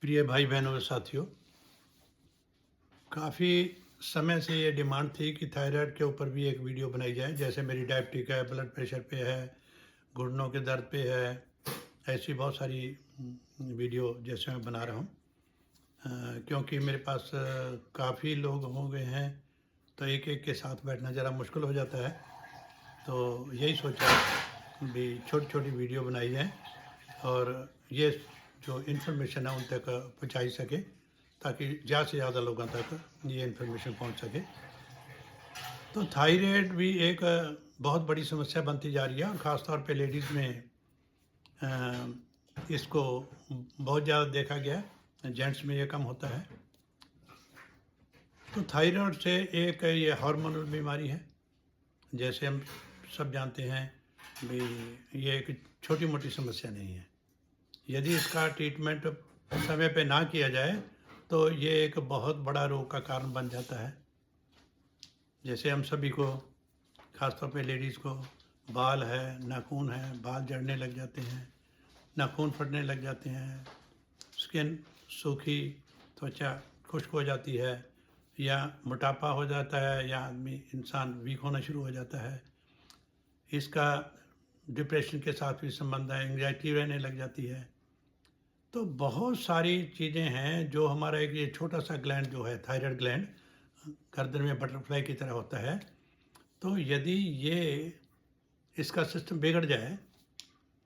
प्रिय भाई बहनों और साथियों, काफ़ी समय से ये डिमांड थी कि थायराइड के ऊपर भी एक वीडियो बनाई जाए। जैसे मेरी डायबिटिक है, ब्लड प्रेशर पे है, घुटनों के दर्द पे है, ऐसी बहुत सारी वीडियो जैसे मैं बना रहा हूँ। क्योंकि मेरे पास काफ़ी लोग हो गए हैं, तो एक-एक के साथ बैठना ज़रा मुश्किल हो जाता है। तो यही सोचा भी छोटी-छोटी वीडियो बनाई जाए और ये जो इन्फॉर्मेशन है उन तक पहुँचाई सके, ताकि ज़्यादा से ज़्यादा लोगों तक ये इन्फॉर्मेशन पहुँच सके। तो थायराइड भी एक बहुत बड़ी समस्या बनती जा रही है और ख़ास तौर पे लेडीज़ में इसको बहुत ज़्यादा देखा गया है, जेंट्स में ये कम होता है। तो थायराइड से एक ये हार्मोनल बीमारी है। जैसे हम सब जानते हैं भी ये एक छोटी-मोटी समस्या नहीं है। यदि इसका ट्रीटमेंट समय पे ना किया जाए, तो ये एक बहुत बड़ा रोग का कारण बन जाता है। जैसे हम सभी को, ख़ासतौर पे लेडीज़ को, बाल है, नाखून है, बाल झड़ने लग जाते हैं, नाखून फटने लग जाते हैं, स्किन सूखी, त्वचा खुश्क हो जाती है, या मोटापा हो जाता है, या इंसान वीक होना शुरू हो जाता है। इसका डिप्रेशन के साथ भी संबंध है, एंग्जायटी रहने लग जाती है। तो बहुत सारी चीज़ें हैं जो हमारा एक ये छोटा-सा ग्लैंड जो है, थायराइड ग्लैंड, गर्दन में बटरफ्लाई की तरह होता है। तो यदि ये इसका सिस्टम बिगड़ जाए,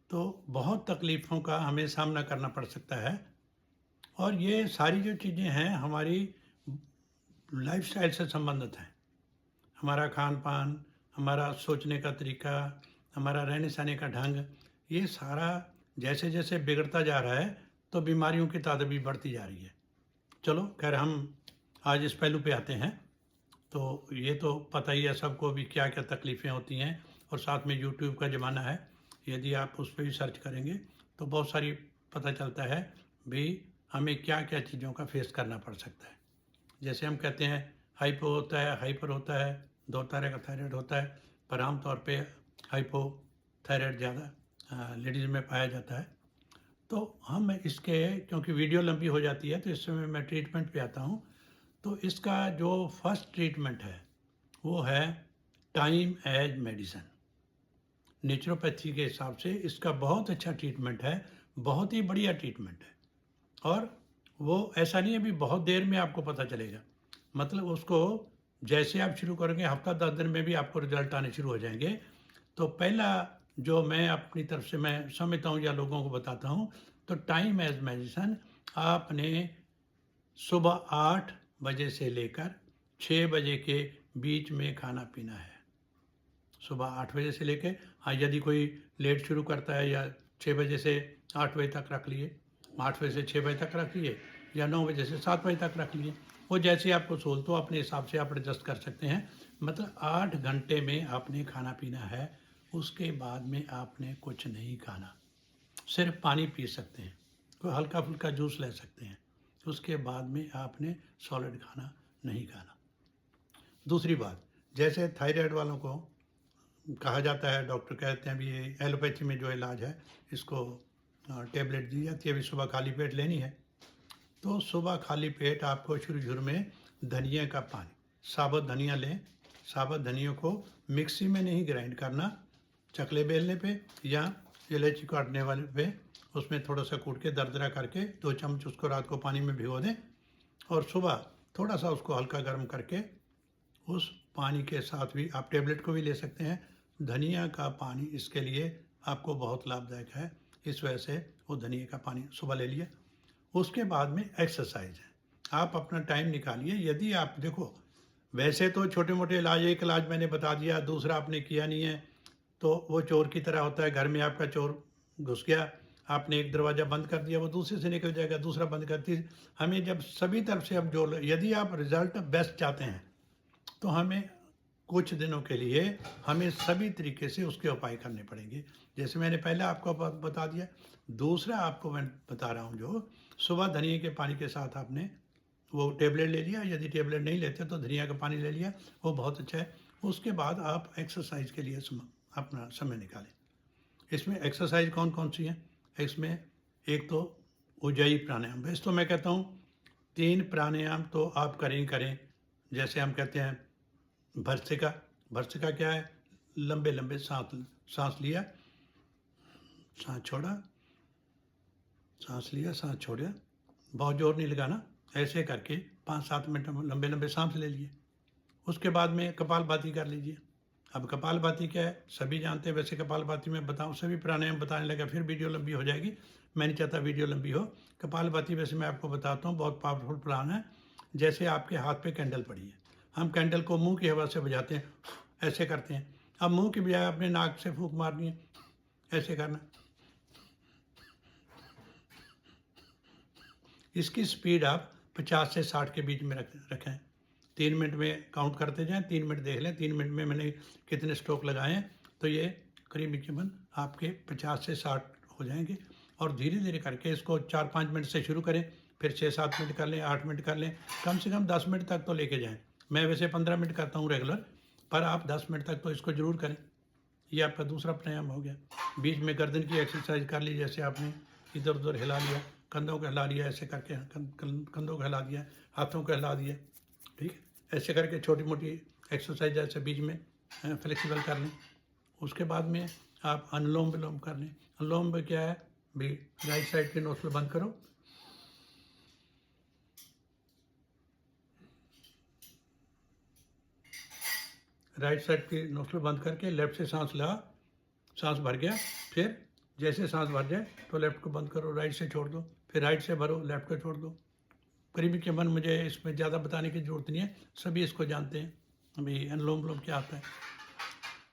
तो बहुत तकलीफ़ों का हमें सामना करना पड़ सकता है। और ये सारी जो चीज़ें हैं हमारी लाइफ़स्टाइल से संबंधित हैं। हमारा खान-पान, हमारा सोचने का तरीका, हमारा रहने-सहने का ढंग, ये सारा जैसे-जैसे बिगड़ता जा रहा है, तो बीमारियों की तादाद भी बढ़ती जा रही है। चलो खैर, हम आज इस पहलू पे आते हैं। तो ये तो पता ही है सबको भी क्या-क्या तकलीफ़ें होती हैं, और साथ में यूट्यूब का ज़माना है। यदि आप उस पे भी सर्च करेंगे, तो बहुत सारी पता चलता है भी हमें क्या-क्या चीज़ों का फेस करना पड़ सकता है। जैसे हम कहते हैं हाइपो होता है, हाइपर होता है, 2 तरह का थायराइड होता है, पर आम तौर पे हाइपोथायराइड ज़्यादा लेडीज़ में पाया जाता है। तो हम इसके, क्योंकि वीडियो लंबी हो जाती है, तो इस समय मैं ट्रीटमेंट पे आता हूँ। तो इसका जो फर्स्ट ट्रीटमेंट है, वो है टाइम एज मेडिसिन। नेचुरोपैथी के हिसाब से इसका बहुत अच्छा ट्रीटमेंट है, बहुत ही बढ़िया ट्रीटमेंट है। और वो ऐसा नहीं है भी बहुत देर में आपको पता चलेगा, मतलब उसको जैसे आप शुरू करेंगे, हफ्ता 10 दिन में भी आपको रिजल्ट आने शुरू हो जाएंगे। तो पहला जो मैं अपनी तरफ से मैं समझता हूँ या लोगों को बताता हूँ, तो टाइम एज मेडिसिन आपने सुबह 8 बजे से लेकर 6 बजे के बीच में खाना पीना है। सुबह 8 बजे से लेके, हाँ, यदि कोई लेट शुरू करता है या 6 बजे से 8 बजे तक रख लिए, 8 बजे से 6 बजे तक रख लिए, या 9 बजे से 7 बजे तक रख लिए, वो जैसे आपको सहूलत हो अपने हिसाब से आप एडजस्ट कर सकते हैं। मतलब 8 घंटे में आपने खाना पीना है, उसके बाद में आपने कुछ नहीं खाना, सिर्फ पानी पी सकते हैं, कोई हल्का फुल्का जूस ले सकते हैं, उसके बाद में आपने सॉलिड खाना नहीं खाना। दूसरी बात, जैसे थायराइड वालों को कहा जाता है, डॉक्टर कहते हैं भी ये एलोपैथी में जो इलाज है, इसको टेबलेट दी जाती है, अभी सुबह खाली पेट लेनी है। तो सुबह खाली पेट आपको शुरू-शुरू में धनिया का पानी, साबुत धनिया लें। साबुत धनिया को मिक्सी में नहीं ग्राइंड करना, चकले बेलने पे या इलायची काटने वाले पे उसमें थोड़ा-सा कूट के दरदरा करके 2 चम्मच उसको रात को पानी में भिगो दें, और सुबह थोड़ा-सा उसको हल्का गर्म करके उस पानी के साथ भी आप टेबलेट को भी ले सकते हैं। धनिया का पानी इसके लिए आपको बहुत लाभदायक है, इस वजह से वो धनिया का पानी सुबह ले लिया। उसके बाद में एक्सरसाइज है, आप अपना टाइम निकालिए। यदि आप देखो, वैसे तो छोटे-मोटे इलाज, एक इलाज मैंने बता दिया, दूसरा आपने किया नहीं है, तो वो चोर की तरह होता है। घर में आपका चोर घुस गया, आपने एक दरवाज़ा बंद कर दिया, वो दूसरे से निकल जाएगा, दूसरा बंद करती। हमें जब सभी तरफ से अब जो, यदि आप रिज़ल्ट बेस्ट चाहते हैं, तो हमें कुछ दिनों के लिए हमें सभी तरीके से उसके उपाय करने पड़ेंगे। जैसे मैंने पहले आपको बता दिया। दूसरा आपको मैं बता रहा हूँ, जो सुबह धनिया के पानी के साथ आपने वो टेबलेट ले लिया, यदि टेबलेट नहीं लेते तो धनिया का पानी ले लिया, वो बहुत अच्छा है। उसके बाद आप एक्सरसाइज के लिए अपना समय निकालें। इसमें एक्सरसाइज कौन कौन सी हैं? इसमें एक तो उज्जयी प्राणायाम। वैसे तो मैं कहता हूँ 3 प्राणायाम तो आप करें ही करें। जैसे हम कहते हैं भर्त्सिका। भर्त्सिका क्या है? लंबे लंबे सांस लिया, सांस छोड़ा, सांस लिया, सांस छोड़ा, बहुत जोर नहीं लगाना, ऐसे करके 5-7 मिनट लंबे लंबे सांस ले लिए। उसके बाद में कपालभाति कर लीजिए। अब कपालभाति क्या है सभी जानते हैं, वैसे कपालभाति में बताऊं सभी प्राणायाम बताने लगा फिर वीडियो लंबी हो जाएगी, मैं नहीं चाहता वीडियो लंबी हो। कपालभाति वैसे मैं आपको बताता हूँ, बहुत पावरफुल प्राण है। जैसे आपके हाथ पे कैंडल पड़ी है, हम कैंडल को मुंह की हवा से बुझाते हैं, ऐसे करते हैं। अब मुंह की बजाय अपने नाक से फूंक मारनी है, ऐसे करना। इसकी स्पीड आप 50 से 60 के बीच में रखें। 3 मिनट में काउंट करते जाएं, 3 मिनट देख लें 3 मिनट में मैंने कितने स्ट्रोक लगाए हैं, तो ये करीबन आपके 50 से 60 हो जाएंगे। और धीरे धीरे करके इसको 4-5 मिनट से शुरू करें, फिर 6-7 मिनट कर लें, 8 मिनट कर लें, कम से कम 10 मिनट तक तो लेके जाएं। मैं वैसे 15 मिनट करता हूँ रेगुलर, पर आप 10 मिनट तक तो इसको ज़रूर करें। ये आपका दूसरा प्राणायाम हो गया। बीच में गर्दन की एक्सरसाइज कर ली, जैसे आपने इधर उधर हिला लिया, कंधों को हिला लिया, ऐसे करके कंधों को हिला दिया, हाथों को हिला दिया, ठीक है। ऐसे करके छोटी मोटी एक्सरसाइज ऐसे बीच में फ्लेक्सिबल कर लें। उसके बाद में आप अनुलोम विलोम कर लें। अनुलोम में क्या है भी, राइट साइड के नोस्ट्रिल बंद करो, राइट साइड की नोस्ट्रिल बंद करके लेफ्ट से सांस ला, सांस भर गया, फिर जैसे सांस भर जाए तो लेफ्ट को बंद करो, राइट से छोड़ दो, फिर राइट से भरो, लेफ्ट को छोड़ दो। करीबन मुझे इसमें ज़्यादा बताने की ज़रूरत नहीं है, सभी इसको जानते हैं अभी अनुलोम विलोम क्या आता है।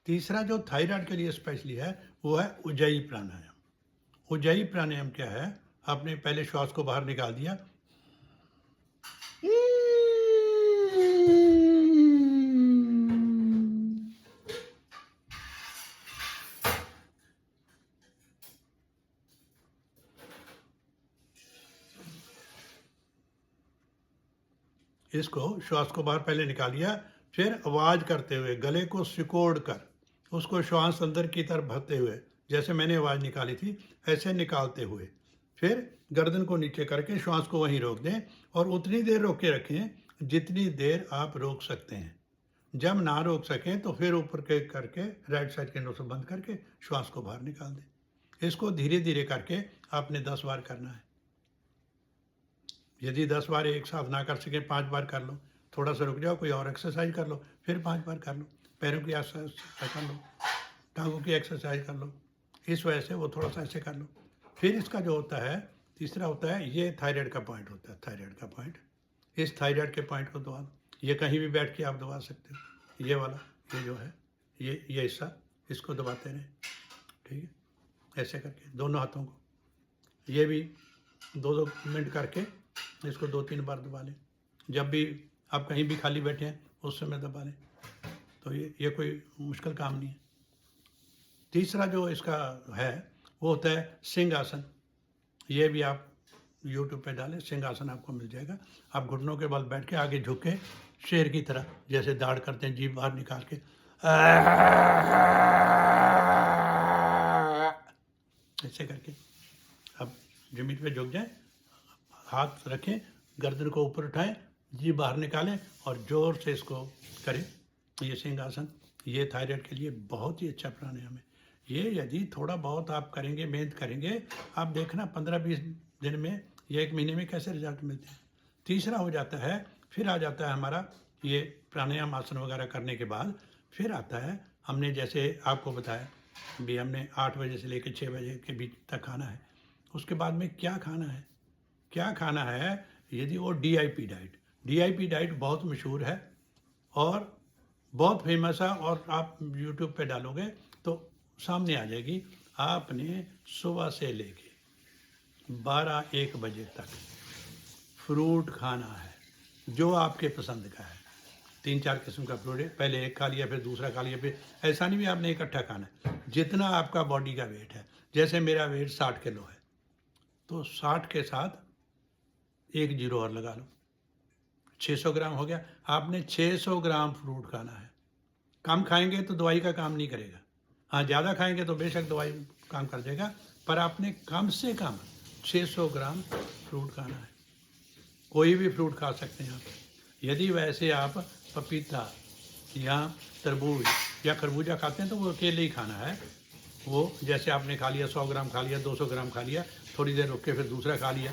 तीसरा जो थायराइड के लिए स्पेशली है वो है उज्जयी प्राणायाम। उज्जयी प्राणायाम क्या है, आपने पहले श्वास को बाहर निकाल दिया, इसको श्वास को बाहर पहले निकाल लिया, फिर आवाज़ करते हुए गले को सिकोड़ कर उसको श्वास अंदर की तरफ भरते हुए, जैसे मैंने आवाज़ निकाली थी ऐसे निकालते हुए, फिर गर्दन को नीचे करके श्वास को वहीं रोक दें और उतनी देर रोक के रखें जितनी देर आप रोक सकते हैं। जब ना रोक सकें तो फिर ऊपर के करके राइट साइड के नोज बंद करके श्वास को बाहर निकाल दें। इसको धीरे धीरे करके आपने 10 बार करना है। यदि 10 बार एक साथ ना कर सके 5 बार कर लो, थोड़ा सा रुक जाओ, कोई और एक्सरसाइज कर लो, फिर 5 बार कर लो, पैरों की एक्सरसाइज कर लो, टांगों की एक्सरसाइज कर लो, इस वजह से वो थोड़ा सा ऐसे कर लो। फिर इसका जो होता है तीसरा होता है, ये थायराइड का पॉइंट होता है, थायराइड का पॉइंट, इस थायराइड के पॉइंट को दबा दो। ये कहीं भी बैठ के आप दबा सकते हो, ये वाला, ये जो है ये हिस्सा, इसको दबाते रहें, ठीक है, ऐसे करके दोनों हाथों को। ये भी 2-2 मिनट करके इसको 2-3 बार दबा लें। जब भी आप कहीं भी खाली बैठे हैं उस समय दबा लें, तो ये कोई मुश्किल काम नहीं है। तीसरा जो इसका है वो होता है सिंहासन। ये भी आप YouTube पे डालें, सिंहासन आपको मिल जाएगा। आप घुटनों के बल बैठ के आगे झुक के शेर की तरह जैसे दाढ़ करते हैं, जीभ बाहर निकाल के ऐसे करके अब जमीन पे झुक जाएं, हाथ रखें, गर्दन को ऊपर उठाएं, जीभ बाहर निकालें और जोर से इसको करें। ये सिंहासन, ये थायराइड के लिए बहुत ही अच्छा प्राणायाम है। ये यदि थोड़ा बहुत आप करेंगे, मेहनत करेंगे, आप देखना 15-20 दिन में या 1 महीने में कैसे रिजल्ट मिलते हैं। तीसरा हो जाता है, फिर आ जाता है हमारा ये प्राणायाम आसन वगैरह करने के बाद फिर आता है, हमने जैसे आपको बताया भी हमने 8 बजे से लेकर 6 बजे के बीच तक खाना है। उसके बाद में क्या खाना है, क्या खाना है, यदि वो DIP डाइट, DIP डाइट बहुत मशहूर है और बहुत फेमस है, और आप YouTube पे डालोगे तो सामने आ जाएगी। आपने सुबह से लेके 12-1 बजे तक फ्रूट खाना है जो आपके पसंद का है। 3-4 किस्म का फ्रूट है, पहले एक खा लिया, फिर दूसरा खा लिया, फिर ऐसा नहीं भी आपने इकट्ठा खाना है, जितना आपका बॉडी का वेट है। जैसे मेरा वेट 60 किलो है, तो 60 के साथ 1 जीरो और लगा लो, 600 ग्राम हो गया। आपने 600 ग्राम फ्रूट खाना है। कम खाएंगे तो दवाई का काम नहीं करेगा, हाँ ज़्यादा खाएंगे तो बेशक दवाई काम कर देगा, पर आपने कम से कम 600 ग्राम फ्रूट खाना है। कोई भी फ्रूट खा सकते हैं आप। यदि वैसे आप पपीता या तरबूज या खरबूजा खाते हैं तो वो अकेले ही खाना है। वो जैसे आपने खा लिया 100 ग्राम खा लिया, 200 ग्राम खा लिया, थोड़ी देर रुक के फिर दूसरा खा लिया,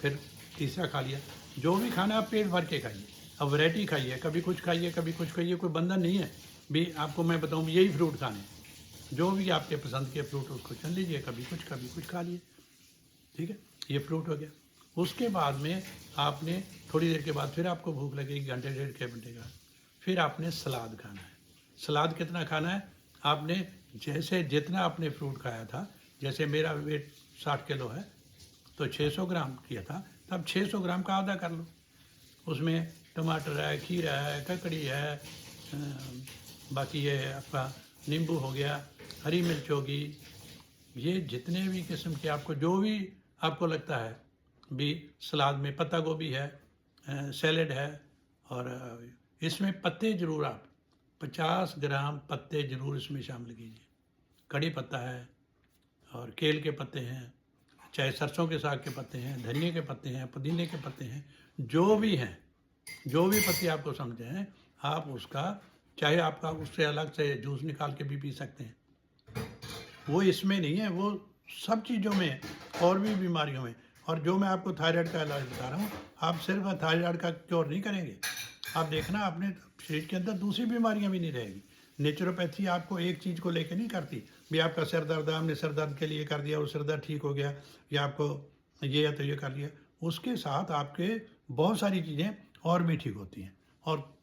फिर तीसरा खा लिया। जो भी खाना आप पेट भर के खाइए। अब वैरायटी खाइए, कभी कुछ खाइए कभी कुछ खाइए, कोई बंधन नहीं है भी आपको मैं बताऊँ यही फ्रूट खाने। जो भी आपके पसंद के फ्रूट उसको चुन लीजिए, कभी कुछ खा लिए। ठीक है, ये फ्रूट हो गया। उसके बाद में आपने थोड़ी देर के बाद फिर आपको भूख लगेगी, घंटे डेढ़ के घंटे का, फिर आपने सलाद खाना है। सलाद कितना खाना है आपने? जैसे जितना आपने फ्रूट खाया था, जैसे मेरा वेट 60 किलो है तो 600 ग्राम किया था, तब 600 ग्राम का आधा कर लो। उसमें टमाटर है, खीरा है, ककड़ी है, बाकी ये आपका नींबू हो गया, हरी मिर्च होगी, ये जितने भी किस्म के आपको जो भी आपको लगता है भी। सलाद में पत्ता गोभी है, सैलेड है, और इसमें पत्ते ज़रूर आप 50 ग्राम पत्ते ज़रूर इसमें शामिल कीजिए। कड़ी पत्ता है और केल के पत्ते हैं, चाहे सरसों के साग के पत्ते हैं, धनिए के पत्ते हैं, पुदीने के पत्ते हैं, जो भी हैं, जो भी पत्ते आपको समझे हैं, आप उसका चाहे आपका उससे अलग से जूस निकाल के भी पी सकते हैं। वो इसमें नहीं है, वो सब चीज़ों में है, और भी बीमारियों में। और जो मैं आपको थायराइड का इलाज बता रहा हूँ, आप सिर्फ थायराइड का क्योर नहीं करेंगे, आप देखना अपने शरीर के अंदर दूसरी बीमारियाँ भी नहीं रहेगी। नेचुरोपैथी आपको एक चीज़ को लेकर नहीं करती भी आपका सर दर्द है, हमने सर दर्द के लिए कर दिया, वो सर दर्द ठीक हो गया, या आपको ये है तो ये कर लिया। उसके साथ आपके बहुत सारी चीज़ें और भी ठीक होती हैं। और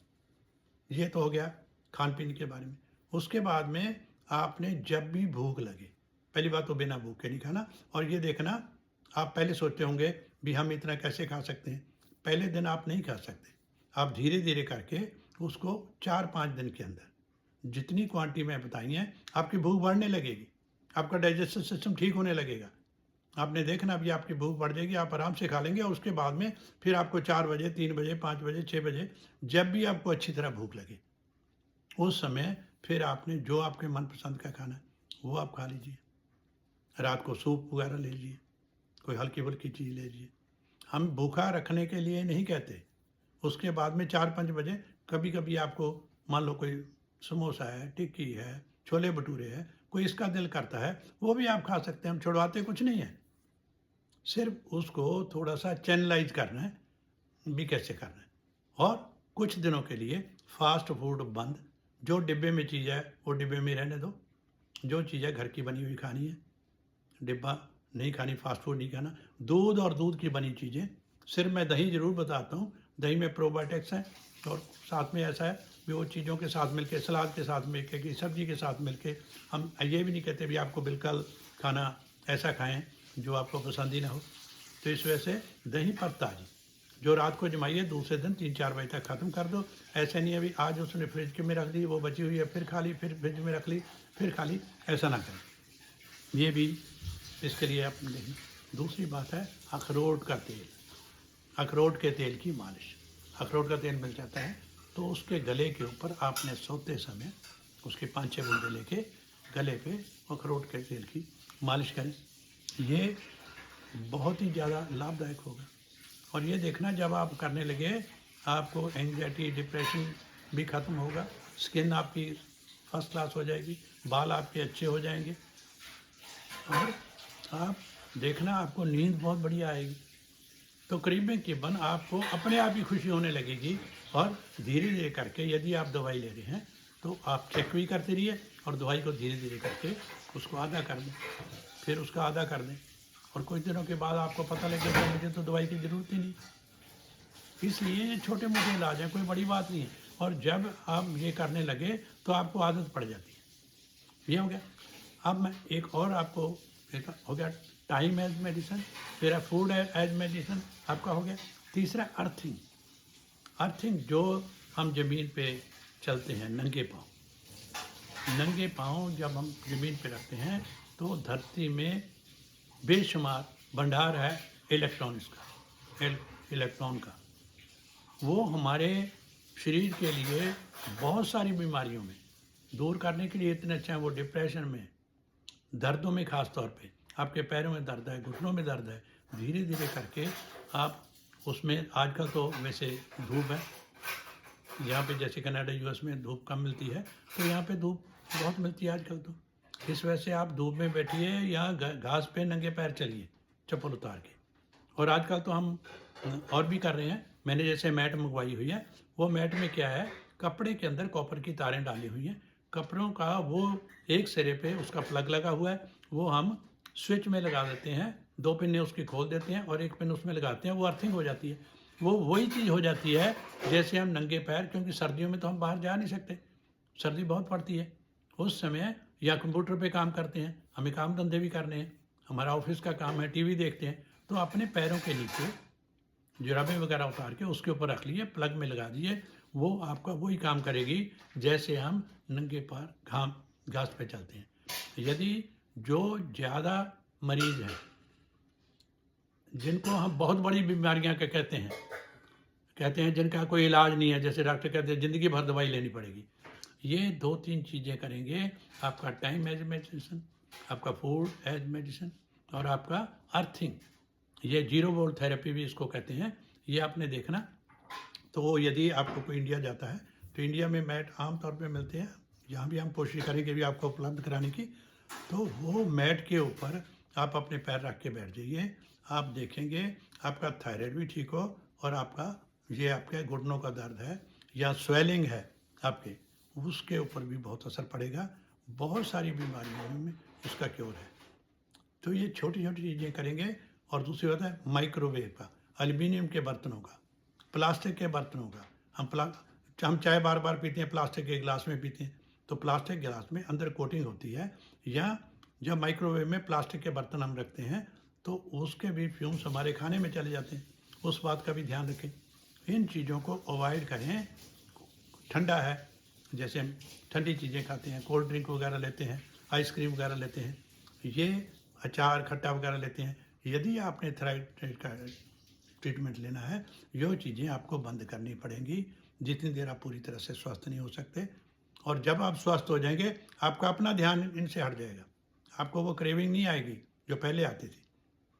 ये तो हो गया खान पीन के बारे में। उसके बाद में आपने जब भी भूख लगे, पहली बात तो बिना भूख के नहीं खाना। और ये देखना, आप पहले सोचते होंगे भी हम इतना कैसे खा सकते हैं। पहले दिन आप नहीं खा सकते, आप धीरे धीरे करके उसको 4-5 दिन के अंदर जितनी क्वांटिटी में बताई है, आपकी भूख बढ़ने लगेगी, आपका डाइजेस्टिव सिस्टम ठीक होने लगेगा। आपने देखना अभी आपकी भूख बढ़ जाएगी, आप आराम से खा लेंगे। और उसके बाद में फिर आपको 4 बजे, 3 बजे, 5 बजे, 6 बजे, जब भी आपको अच्छी तरह भूख लगे, उस समय फिर आपने जो आपके मनपसंद का खाना है वो आप खा लीजिए। रात को सूप वगैरह ले लीजिए, कोई हल्की फुल्की चीज़ ले लीजिए। हम भूखा रखने के लिए नहीं कहते। उसके बाद में 4-5 बजे कभी कभी आपको मान लो कोई समोसा है, टिक्की है, छोले भटूरे है, कोई इसका दिल करता है, वो भी आप खा सकते हैं। हम छुड़वाते कुछ नहीं है, सिर्फ उसको थोड़ा सा चैनलाइज करना है भी कैसे करना है। और कुछ दिनों के लिए फास्ट फूड बंद। जो डिब्बे में चीज़ है वो डिब्बे में रहने दो, जो चीज़ है घर की बनी हुई खानी है, डिब्बा नहीं खानी, फास्ट फूड नहीं खाना। दूध और दूध की बनी चीज़ें, सिर्फ मैं दही ज़रूर बताता हूँ, दही में प्रोबायोटिक्स है, और साथ में ऐसा है भी वो चीज़ों के साथ मिलके, सलाद के साथ मिलके, कि सब्जी के साथ मिलके। हम ये भी नहीं कहते भी आपको बिल्कुल खाना ऐसा खाएं जो आपको पसंद ही ना हो। तो इस वजह से दही पर ताज़ी जो रात को जमाइए, दूसरे दिन 3-4 बजे तक ख़त्म कर दो। ऐसा नहीं है भी आज उसने फ्रिज के में रख दी, वो बची हुई है, फिर खा ली, फिर फ्रिज में रख ली, फिर खा ली, ऐसा ना करें। ये भी इसके लिए आप देखें। दूसरी बात है अखरोट का तेल, अखरोट के तेल की मालिश। अखरोट का तेल मिल जाता है तो उसके गले के ऊपर आपने सोते समय उसके 5-6 बूंदे लेके गले पे अखरोट के तेल की मालिश करें। ये बहुत ही ज़्यादा लाभदायक होगा। और ये देखना जब आप करने लगे, आपको एंजाइटी, डिप्रेशन भी ख़त्म होगा, स्किन आपकी फर्स्ट क्लास हो जाएगी, बाल आपके अच्छे हो जाएंगे, और आप देखना आपको नींद बहुत बढ़िया आएगी। तो करीबन आपको अपने आप ही खुशी होने लगेगी। और धीरे धीरे करके यदि आप दवाई ले रहे हैं तो आप चेक भी करते रहिए, और दवाई को धीरे धीरे करके उसको आधा कर दें, फिर उसका आधा कर दें, और कुछ दिनों के बाद आपको पता लगेगा मुझे तो दवाई की ज़रूरत ही नहीं। इसलिए ये छोटे मोटे इलाज हैं, कोई बड़ी बात नहीं है। और जब आप ये करने लगे तो आपको आदत पड़ जाती है। ये हो गया। अब मैं एक और आपको हो गया टाइम एज मेडिसिन, फिर फूड एज मेडिसिन आपका हो गया। तीसरा अर्थिंग। अर्थिंग जो हम ज़मीन पे चलते हैं नंगे पाँव, नंगे पाँव जब हम ज़मीन पे रखते हैं तो धरती में बेशुमार भंडार है इलेक्ट्रॉन्स का, इलेक्ट्रॉन का। वो हमारे शरीर के लिए बहुत सारी बीमारियों में दूर करने के लिए इतने अच्छे हैं। वो डिप्रेशन में, दर्दों में ख़ास तौर पे आपके पैरों में दर्द है, घुटनों में दर्द है, धीरे धीरे करके आप उसमें, आजकल तो वैसे धूप है यहाँ पे, जैसे कनाडा यूएस में धूप कम मिलती है, तो यहाँ पे धूप बहुत मिलती है आजकल तो। इस वजह से आप धूप में बैठिए या घास पे नंगे पैर चलिए चप्पल उतार के। और आजकल तो हम और भी कर रहे हैं। मैंने जैसे मैट मंगवाई हुई है, वो मैट में क्या है, कपड़े के अंदर कॉपर की तारें डाली हुई हैं, कपड़ों का वो एक सिरे पे उसका प्लग लगा हुआ है, वो हम स्विच में लगा देते हैं, 2 पिन उसकी खोल देते हैं और 1 पिन उसमें लगाते हैं, वो अर्थिंग हो जाती है। वो वही चीज़ हो जाती है जैसे हम नंगे पैर, क्योंकि सर्दियों में तो हम बाहर जा नहीं सकते, सर्दी बहुत पड़ती है उस समय, या कंप्यूटर पे काम करते हैं, हमें काम धंधे भी करने हैं, हमारा ऑफिस का काम है, टीवी देखते हैं, तो अपने पैरों के नीचे जुराबें वगैरह उतार के उसके ऊपर रख लिए, प्लग में लगा दिए, वो आपका वही काम करेगी जैसे हम नंगे पैर घास पे चलते हैं। यदि जो ज़्यादा मरीज हैं, जिनको हम बहुत बड़ी बीमारियां क्या कहते हैं जिनका कोई इलाज नहीं है, जैसे डॉक्टर कहते हैं ज़िंदगी भर दवाई लेनी पड़ेगी, ये 2-3 चीज़ें करेंगे, आपका टाइम एज मेडिसिन, आपका फूड एज मेडिसिन, और आपका अर्थिंग, ये 0 वोल्ट थेरेपी भी इसको कहते हैं, ये आपने देखना। तो यदि आपको कोई इंडिया जाता है तो इंडिया में मैट आम तौर पे मिलते हैं, यहाँ भी हम कोशिश करेंगे भी आपको उपलब्ध कराने की। तो वो मैट के ऊपर आप अपने पैर रख के बैठ जाइए, आप देखेंगे आपका थायराइड भी ठीक हो, और आपका ये आपके घुटनों का दर्द है या स्वेलिंग है आपके, उसके ऊपर भी बहुत असर पड़ेगा। बहुत सारी बीमारियों में इसका क्योर है। तो ये छोटी छोटी चीज़ें करेंगे। और दूसरी बात है माइक्रोवेव का, एल्युमिनियम के बर्तनों का, प्लास्टिक के बर्तनों का, हम चाय बार बार पीते हैं, प्लास्टिक के गिलास में पीते हैं, तो प्लास्टिक गिलास में अंदर कोटिंग होती है, या जब माइक्रोवेव में प्लास्टिक के बर्तन हम रखते हैं तो उसके भी फ्यूम्स हमारे खाने में चले जाते हैं, उस बात का भी ध्यान रखें। इन चीज़ों को अवॉइड करें। ठंडा है, जैसे हम ठंडी चीज़ें खाते हैं, कोल्ड ड्रिंक वगैरह लेते हैं, आइसक्रीम वगैरह लेते हैं, ये अचार खट्टा वगैरह लेते हैं, यदि आपने थायराइड का ट्रीटमेंट लेना है, ये चीज़ें आपको बंद करनी पड़ेंगी जितनी देर आप पूरी तरह से स्वस्थ नहीं हो सकते। और जब आप स्वस्थ हो जाएंगे, आपका अपना ध्यान इनसे हट जाएगा, आपको वो क्रेविंग नहीं आएगी जो पहले आती थी।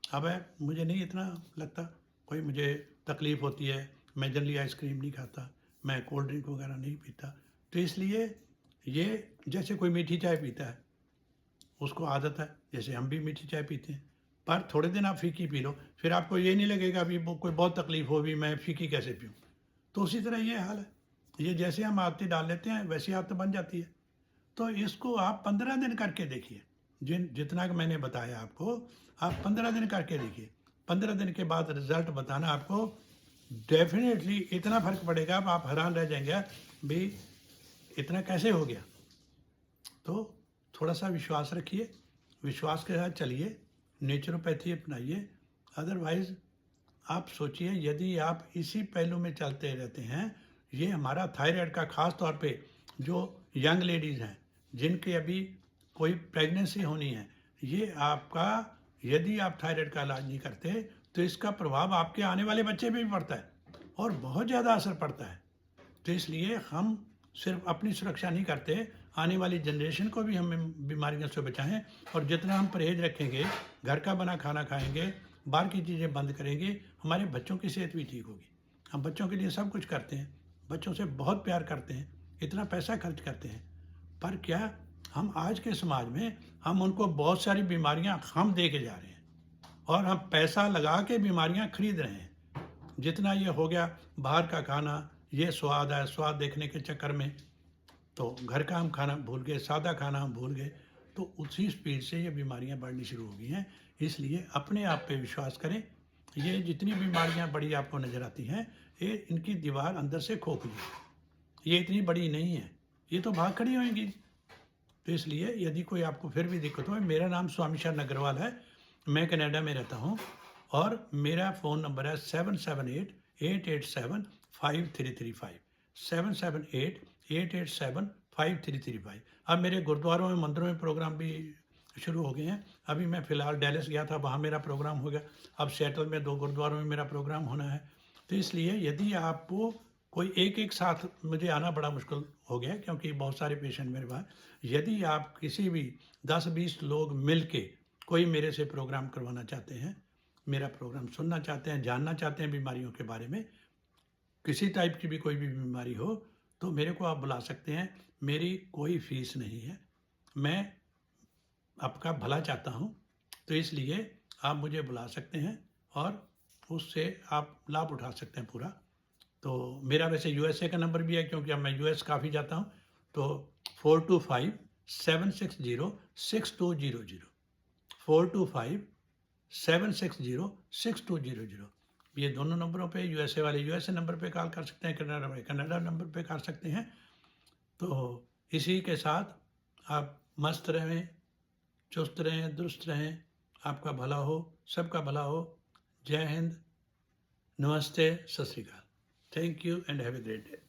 अब है, मुझे नहीं इतना लगता, कोई मुझे तकलीफ़ होती है, मैं जनरली आइसक्रीम नहीं खाता, मैं कोल्ड ड्रिंक वगैरह नहीं पीता, तो इसलिए ये जैसे कोई मीठी चाय पीता है, उसको आदत है, जैसे हम भी मीठी चाय पीते हैं, पर थोड़े दिन आप फीकी पी लो, फिर आपको ये नहीं लगेगा अभी कोई बहुत तकलीफ़ हो, भी मैं फीकी कैसे पीऊँ। तो उसी तरह ये हाल है, ये जैसे हम आदतें डाल लेते हैं वैसी आदत बन जाती है। तो इसको आप 15 दिन करके देखिए, जितना कि मैंने बताया आपको, आप 15 दिन करके देखिए, 15 दिन के बाद रिजल्ट बताना, आपको डेफिनेटली इतना फ़र्क पड़ेगा, आप हैरान रह जाएंगे भाई इतना कैसे हो गया। तो थोड़ा सा विश्वास रखिए, विश्वास के साथ चलिए, नेचुरोपैथी अपनाइए। अदरवाइज़ आप सोचिए, यदि आप इसी पहलू में चलते रहते हैं, ये हमारा थायराइड का ख़ास तौर पे जो यंग लेडीज़ हैं जिनके अभी कोई प्रेगनेंसी होनी है, ये आपका, यदि आप थायराइड का इलाज नहीं करते तो इसका प्रभाव आपके आने वाले बच्चे पे भी पड़ता है और बहुत ज़्यादा असर पड़ता है। तो इसलिए हम सिर्फ अपनी सुरक्षा नहीं करते, आने वाली जनरेशन को भी हम बीमारियों से बचाएं। और जितना हम परहेज रखेंगे, घर का बना खाना खाएंगे, बाहर की चीज़ें बंद करेंगे, हमारे बच्चों की सेहत भी ठीक होगी। हम बच्चों के लिए सब कुछ करते हैं, बच्चों से बहुत प्यार करते हैं, इतना पैसा खर्च करते हैं, पर क्या हम आज के समाज में हम उनको बहुत सारी बीमारियां हम दे के जा रहे हैं और हम पैसा लगा के बीमारियां खरीद रहे हैं। जितना ये हो गया बाहर का खाना, ये स्वाद है, स्वाद देखने के चक्कर में तो घर का हम खाना भूल गए, सादा खाना हम भूल गए, तो उसी स्पीड से ये बीमारियां बढ़नी शुरू हो गई हैं। इसलिए अपने आप पे विश्वास करें। ये जितनी बीमारियां बड़ी आपको नज़र आती हैं, ये इनकी दीवार अंदर से खोखली है, ये इतनी बड़ी नहीं है, ये तो भाग खड़ी होंगी। तो इसलिए यदि कोई आपको फिर भी दिक्कत हो, मेरा नाम स्वामी शरण अग्रवाल है, मैं कनाडा में रहता हूँ और मेरा फ़ोन नंबर है 778-887-5335, 778-887-5335। अब मेरे गुरुद्वारों में, मंदिरों में प्रोग्राम भी शुरू हो गए हैं। अभी मैं फ़िलहाल डैलस गया था, वहाँ मेरा प्रोग्राम हो गया। अब सेटल में 2 गुरुद्वारों में मेरा प्रोग्राम होना है। तो इसलिए यदि आपको कोई एक साथ, मुझे आना बड़ा मुश्किल हो गया क्योंकि बहुत सारे पेशेंट मेरे पास, यदि आप किसी भी 10-20 लोग मिल के कोई मेरे से प्रोग्राम करवाना चाहते हैं, मेरा प्रोग्राम सुनना चाहते हैं, जानना चाहते हैं बीमारियों के बारे में, किसी टाइप की भी कोई भी बीमारी हो तो मेरे को आप बुला सकते हैं। मेरी कोई फ़ीस नहीं है, मैं आपका भला चाहता हूँ, तो इसलिए आप मुझे बुला सकते हैं और उससे आप लाभ उठा सकते हैं पूरा। तो मेरा वैसे यूएसए का नंबर भी है, क्योंकि अब मैं यूएस काफ़ी जाता हूँ। तो 425-760-6200, 425-760-6200, ये दोनों नंबरों पे, यूएसए वाले यूएसए नंबर पे कॉल कर सकते हैं, कनाडा वाले कनाडा नंबर पे कर सकते हैं। तो इसी के साथ आप मस्त रहें, चुस्त रहें, दुरुस्त रहें, आपका भला हो, सबका भला हो। जय हिंद, नमस्ते, सत श्री अकाल। Thank you and have a great day.